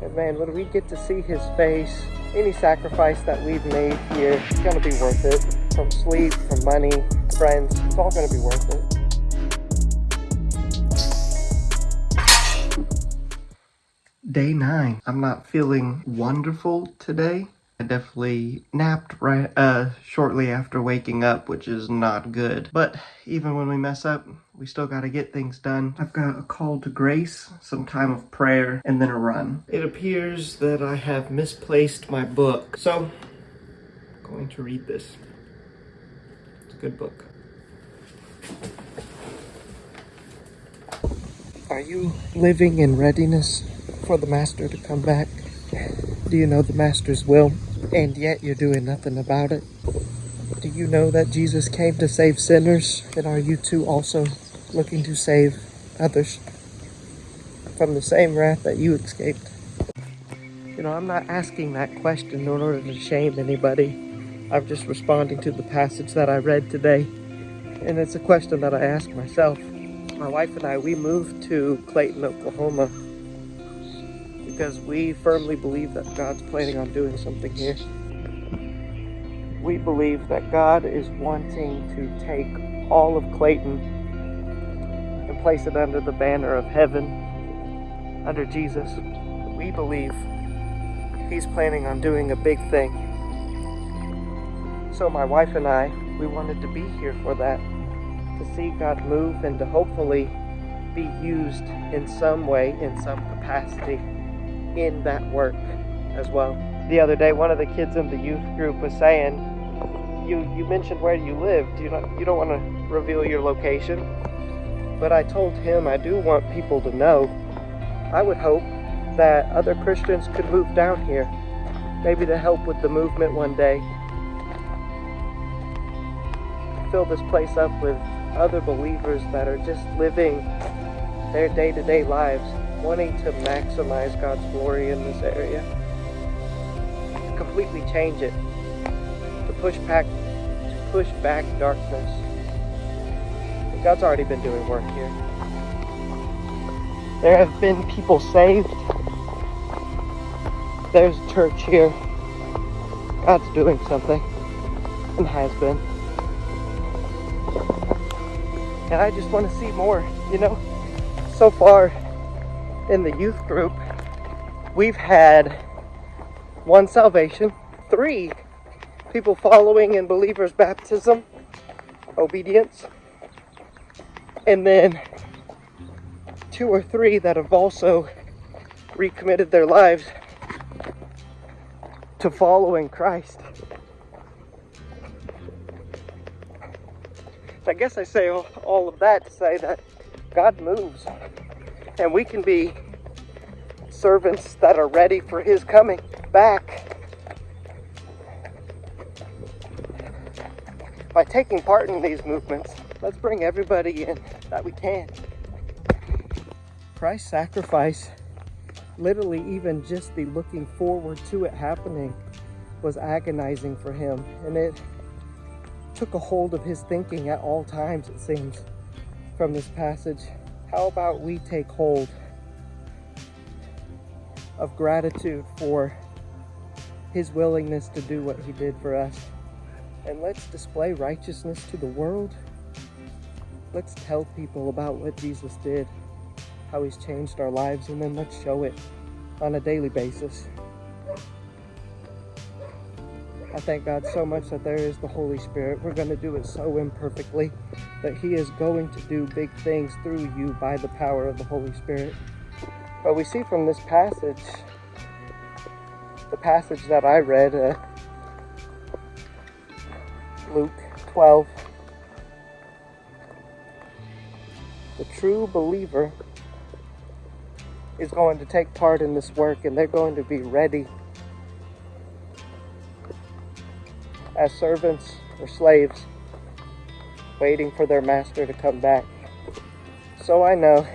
And man, when we get to see his face, any sacrifice that we've made here, it's gonna be worth it. From sleep, from money, friends, it's all gonna be worth it. Day 9. I'm not feeling wonderful today. I definitely napped shortly after waking up, which is not good. But even when we mess up, we still gotta get things done. I've got a call to grace, some time of prayer, and then a run. It appears that I have misplaced my book, so I'm going to read this. It's a good book. Are you living in readiness for the Master to come back? Do you know the Master's will, and yet you're doing nothing about it? Do you know that Jesus came to save sinners, and are you too also looking to save others from the same wrath that you escaped? You know, I'm not asking that question in order to shame anybody. I'm just responding to the passage that I read today, and it's a question that I ask myself. My wife and I, we moved to Clayton, Oklahoma, because we firmly believe that God's planning on doing something here. We believe that God is wanting to take all of Clayton and place it under the banner of heaven, under Jesus. We believe He's planning on doing a big thing. So my wife and I, we wanted to be here for that, to see God move and to hopefully be used in some way, in some capacity, in that work as well. The other day, one of the kids in the youth group was saying, you mentioned where you lived. You don't want to reveal your location. But I told him I do want people to know. I would hope that other Christians could move down here, maybe to help with the movement one day. Fill this place up with other believers that are just living their day-to-day lives, wanting to maximize God's glory in this area, to completely change it, to push back darkness. God's already been doing work here. There have been people saved. There's a church here. God's doing something, and has been. And I just want to see more, you know. So far in the youth group, we've had 1 salvation, 3 people following in believers' baptism, obedience, and then 2 or 3 that have also recommitted their lives to following Christ. I guess I say all of that to say that God moves, and we can be servants that are ready for His coming back. By taking part in these movements, let's bring everybody in that we can. Christ's sacrifice, literally even just the looking forward to it happening, was agonizing for Him, and it took a hold of His thinking at all times, it seems, from this passage. How about we take hold of gratitude for His willingness to do what He did for us, and let's display righteousness to the world. Let's tell people about what Jesus did, how He's changed our lives, and then let's show it on a daily basis. I thank God so much that there is the Holy Spirit. We're going to do it so imperfectly that He is going to do big things through you by the power of the Holy Spirit. But we see from this passage, the passage that I read, Luke 12, the true believer is going to take part in this work, and they're going to be ready as servants or slaves, waiting for their master to come back. So I know,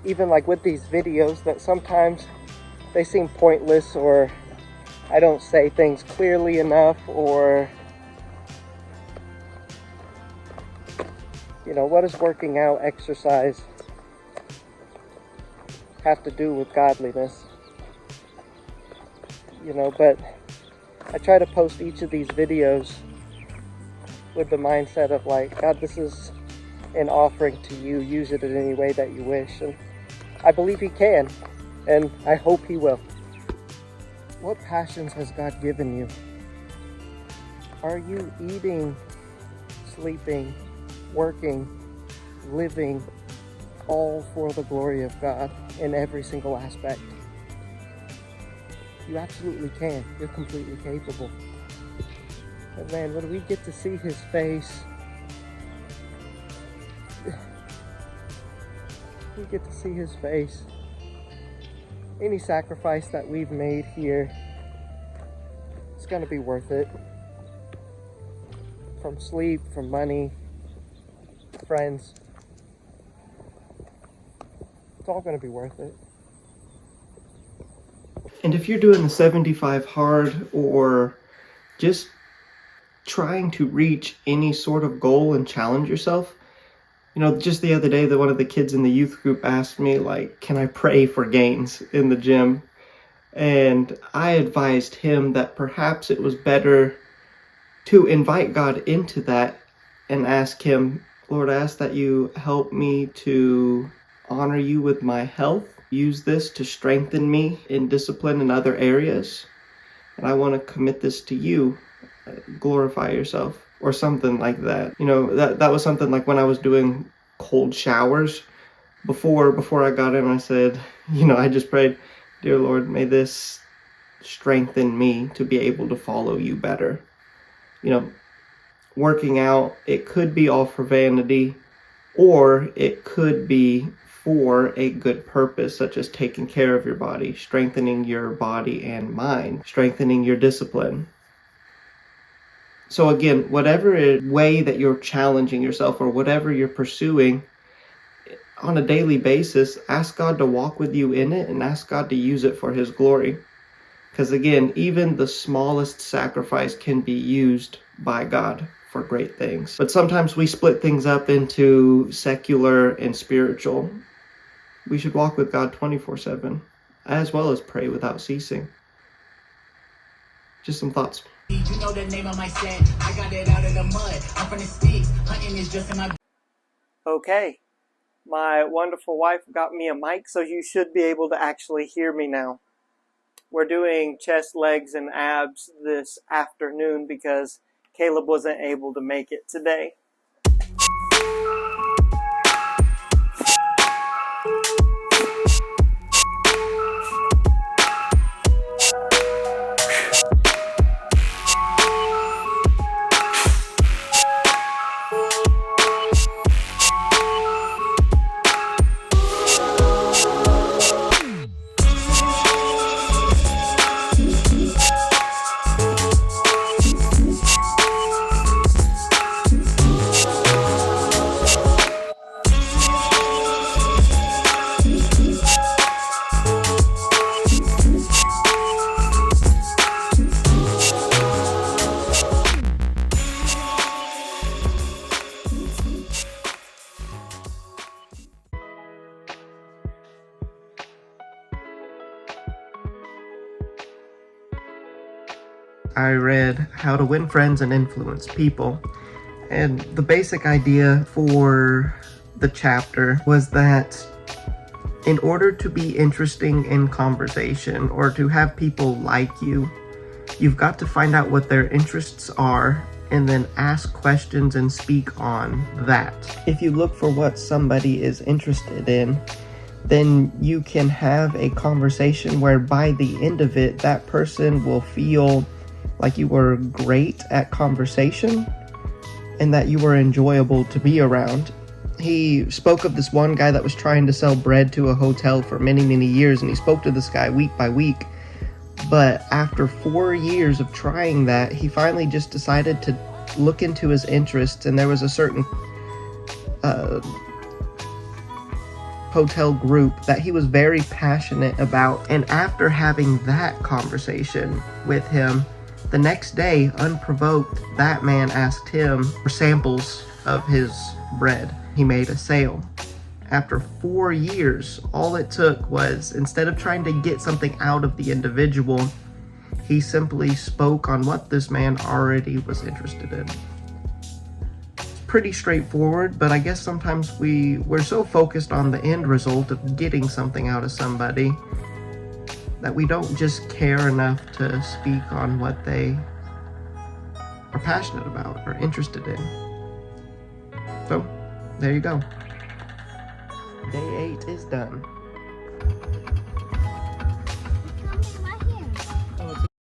even like with these videos, that sometimes they seem pointless, or I don't say things clearly enough, or you know, what does working out, exercise have to do with godliness? but I try to post each of these videos with the mindset of like, God, this is an offering to you. Use it in any way that you wish. And I believe He can, and I hope He will. What passions has God given you? Are you eating, sleeping, working, living all for the glory of God in every single aspect? You absolutely can. You're completely capable. And man, when we get to see His face, any sacrifice that we've made here, it's gonna be worth it. From sleep, from money, friends, it's all gonna be worth it. And if you're doing the 75 hard, or just trying to reach any sort of goal and challenge yourself, just the other day, one of the kids in the youth group asked me, like, can I pray for gains in the gym? And I advised him that perhaps it was better to invite God into that and ask Him, Lord, I ask that you help me to honor you with my health. Use this to strengthen me in discipline in other areas. And I want to commit this to you. Glorify yourself, or something like that. That was something like when I was doing cold showers before I got in. I said, I just prayed, dear Lord, may this strengthen me to be able to follow you better. Working out, it could be all for vanity, or it could be for a good purpose, such as taking care of your body, strengthening your body and mind, strengthening your discipline. So again, whatever way that you're challenging yourself or whatever you're pursuing on a daily basis, ask God to walk with you in it and ask God to use it for His glory. Because again, even the smallest sacrifice can be used by God for great things. But sometimes we split things up into secular and spiritual. We should walk with God 24/7, as well as pray without ceasing. Just some thoughts. You know the name of my set. I got it out of the mud. I'm from the sticks. Hunting is just in my... Okay. My wonderful wife got me a mic, so you should be able to actually hear me now. We're doing chest, legs, and abs this afternoon because Caleb wasn't able to make it today. I read How to Win Friends and Influence People, and the basic idea for the chapter was that in order to be interesting in conversation or to have people like you, you've got to find out what their interests are and then ask questions and speak on that. If you look for what somebody is interested in, then you can have a conversation where by the end of it, that person will feel like you were great at conversation and that you were enjoyable to be around. He spoke of this one guy that was trying to sell bread to a hotel for many, many years, and he spoke to this guy week by week. But after 4 years of trying that, he finally just decided to look into his interests, and there was a certain hotel group that he was very passionate about. And after having that conversation with him, the next day, unprovoked, that man asked him for samples of his bread. He made a sale. After 4 years, all it took was, instead of trying to get something out of the individual, He simply spoke on what this man already was interested in. It's pretty straightforward, but I guess sometimes we're so focused on the end result of getting something out of somebody that we don't just care enough to speak on what they are passionate about or interested in. So, there you go. Day 8 is done.